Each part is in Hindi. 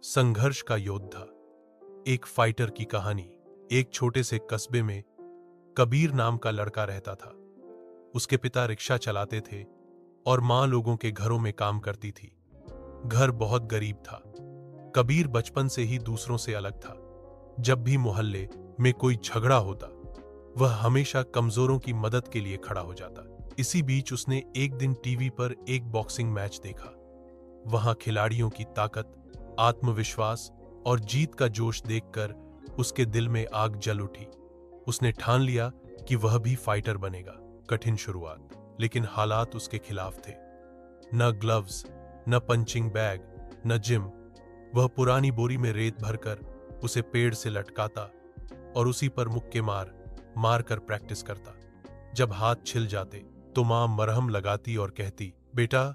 संघर्ष का योद्धा। एक फाइटर की कहानी। एक छोटे से कस्बे में कबीर नाम का लड़का रहता था। उसके पिता रिक्शा चलाते थे और मां लोगों के घरों में काम करती थी। घर बहुत गरीब था। कबीर बचपन से ही दूसरों से अलग था। जब भी मोहल्ले में कोई झगड़ा होता, वह हमेशा कमजोरों की मदद के लिए खड़ा हो जाता। इसी बीच उसने एक दिन टीवी पर एक बॉक्सिंग मैच देखा। वहां खिलाड़ियों की ताकत, आत्मविश्वास और जीत का जोश देखकर उसके दिल में आग जल उठी। उसने ठान लिया कि वह भी फाइटर बनेगा। कठिन शुरुआत, लेकिन हालात उसके खिलाफ थे। न ग्लव्स, न पंचिंग बैग, न जिम। वह पुरानी बोरी में रेत भरकर उसे पेड़ से लटकाता और उसी पर मुक्के मार मार कर प्रैक्टिस करता। जब हाथ छिल जाते तो मां मरहम लगाती और कहती, बेटा,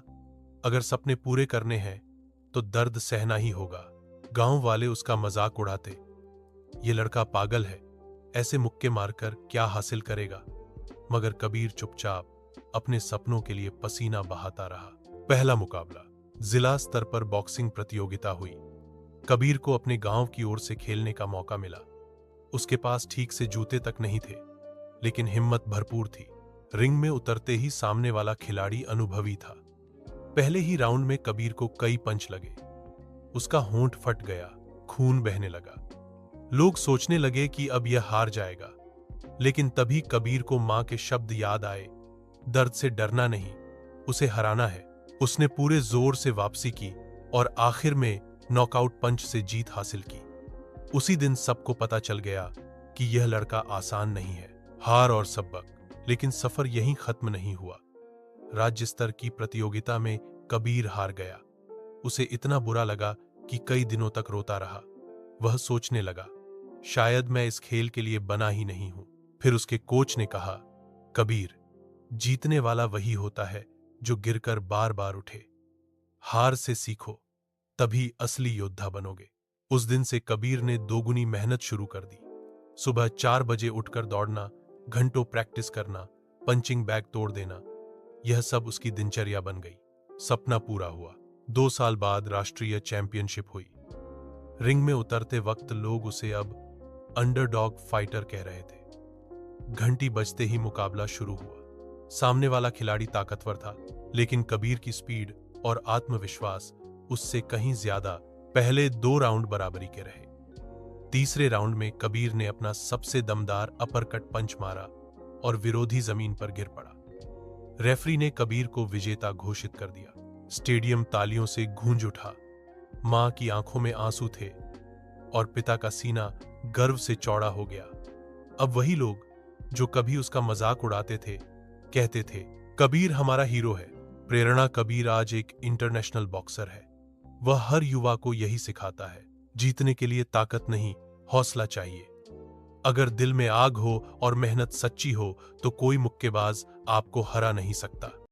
अगर सपने पूरे करने हैं तो दर्द सहना ही होगा। गांव वाले उसका मजाक उड़ाते, ये लड़का पागल है, ऐसे मुक्के मारकर क्या हासिल करेगा। मगर कबीर चुपचाप अपने सपनों के लिए पसीना बहाता रहा। पहला मुकाबला। जिला स्तर पर बॉक्सिंग प्रतियोगिता हुई। कबीर को अपने गांव की ओर से खेलने का मौका मिला। उसके पास ठीक से जूते तक नहीं थे, लेकिन हिम्मत भरपूर थी। रिंग में उतरते ही सामने वाला खिलाड़ी अनुभवी था। पहले ही राउंड में कबीर को कई पंच लगे। उसका होंठ फट गया, खून बहने लगा। लोग सोचने लगे कि अब यह हार जाएगा, लेकिन तभी कबीर को मां के शब्द याद आए, दर्द से डरना नहीं, उसे हराना है। उसने पूरे जोर से वापसी की और आखिर में नॉकआउट पंच से जीत हासिल की। उसी दिन सबको पता चल गया कि यह लड़का आसान नहीं है। हार और सबक, लेकिन सफर यहीं खत्म नहीं हुआ। राज्य स्तर की प्रतियोगिता में कबीर हार गया। उसे इतना बुरा लगा कि कई दिनों तक रोता रहा। वह सोचने लगा, शायद मैं इस खेल के लिए बना ही नहीं हूं। फिर उसके कोच ने कहा, कबीर, जीतने वाला वही होता है जो गिरकर बार बार उठे। हार से सीखो, तभी असली योद्धा बनोगे। उस दिन से कबीर ने दोगुनी मेहनत शुरू कर दी। सुबह 4 बजे उठकर दौड़ना, घंटों प्रैक्टिस करना, पंचिंग बैग तोड़ देना, यह सब उसकी दिनचर्या बन गई। सपना पूरा हुआ। 2 साल बाद राष्ट्रीय चैंपियनशिप हुई। रिंग में उतरते वक्त लोग उसे अब अंडरडॉग फाइटर कह रहे थे। घंटी बजते ही मुकाबला शुरू हुआ। सामने वाला खिलाड़ी ताकतवर था, लेकिन कबीर की स्पीड और आत्मविश्वास उससे कहीं ज्यादा। पहले 2 राउंड बराबरी के रहे। तीसरे राउंड में कबीर ने अपना सबसे दमदार अपरकट पंच मारा और विरोधी जमीन पर गिर पड़ा। रेफरी ने कबीर को विजेता घोषित कर दिया। स्टेडियम तालियों से गूंज उठा। मां की आंखों में आंसू थे और पिता का सीना गर्व से चौड़ा हो गया। अब वही लोग जो कभी उसका मजाक उड़ाते थे, कहते थे, कबीर हमारा हीरो है। प्रेरणा। कबीर आज एक इंटरनेशनल बॉक्सर है। वह हर युवा को यही सिखाता है, जीतने के लिए ताकत नहीं, हौसला चाहिए। अगर दिल में आग हो और मेहनत सच्ची हो तो कोई मुक्केबाज आपको हरा नहीं सकता।